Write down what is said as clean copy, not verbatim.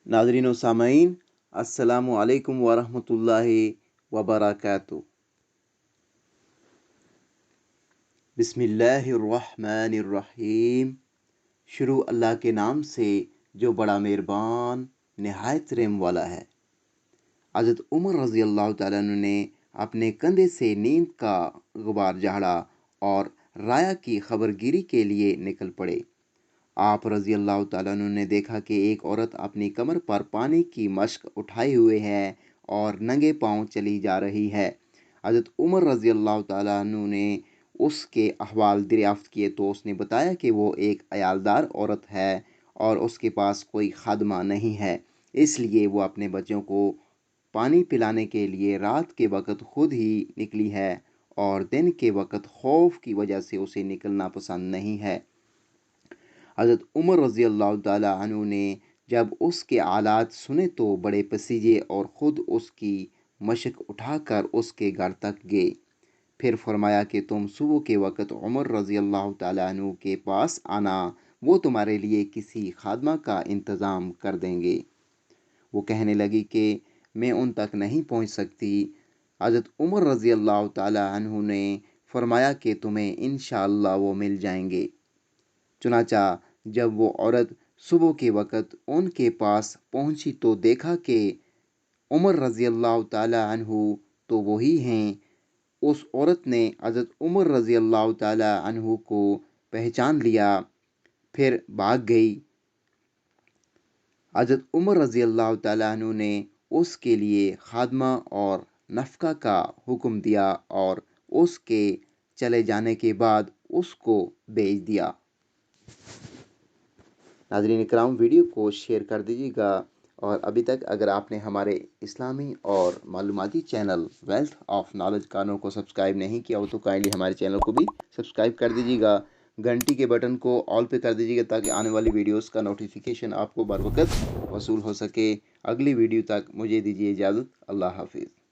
नाज़रीन व सामईन, अस्सलामु अलैकुम वरहमतुल्लाहि वबरकातुहू। बिस्मिल्लाहिर्रहमानिर्रहीम। शुरू अल्लाह के नाम से जो बड़ा मेहरबान नहायत रहम वाला है। हज़रत उमर रज़ी अल्लाह तआला अन्हु ने अपने कंधे से नींद का गुबार झाड़ा और राया की खबरगिरी के लिए निकल पड़े। आप रज़ी अल्लाह तआला अन्हु ने देखा कि एक औरत अपनी कमर पर पानी की मश्क उठाए हुए है और नंगे पांव चली जा रही है। हज़रत उमर रज़ी अल्लाह तआला अन्हु ने उसके अहवाल दरियाफ्त किए तो उसने बताया कि वो एक अयालदार औरत है और उसके पास कोई खादमा नहीं है, इसलिए वो अपने बच्चों को पानी पिलाने के लिए रात के वक़्त खुद ही निकली है और दिन के वक़्त खौफ की वजह से उसे निकलना पसंद नहीं है। हज़रत उमर रज़ी अल्लाह तआला अन्हु ने जब उसके हालात सुने तो बड़े पसीजे और ख़ुद उसकी मशक उठाकर उसके घर तक गए। फिर फरमाया कि तुम सुबह के वक़्त उमर रज़ी अल्लाह तआला अन्हु के पास आना, वो तुम्हारे लिए किसी खादमा का इंतज़ाम कर देंगे। वो कहने लगी कि मैं उन तक नहीं पहुंच सकती। हज़रत उमर रज़ी अल्लाह तआला अन्हु ने फरमाया कि तुम्हें इंशाअल्लाह वो मिल जाएंगे। चुनाचा जब वो औरत सुबह के वक़्त उनके पास पहुंची तो देखा कि उमर रज़ी अल्लाह तआला अन्हु तो वही हैं। उस औरत ने हज़रत उमर रज़ी अल्लाह तआला अन्हु को पहचान लिया, फिर भाग गई। हज़रत उमर रज़ी अल्लाह तआला अन्हु ने उसके लिए खादमा और नफ़क़ा का हुक्म दिया और उसके चले जाने के बाद उसको भेज दिया। नाज़रीन इकराम, वीडियो को शेयर कर दीजिएगा और अभी तक अगर आपने हमारे इस्लामी और मालूमाती चैनल वेल्थ ऑफ नॉलेज कानों को सब्सक्राइब नहीं किया हो तो काइंडली हमारे चैनल को भी सब्सक्राइब कर दीजिएगा। घंटी के बटन को ऑल पे कर दीजिएगा ताकि आने वाली वीडियोस का नोटिफिकेशन आपको बर वक़्त वसूल हो सके। अगली वीडियो तक मुझे दीजिए इजाज़त। अल्लाह हाफिज़।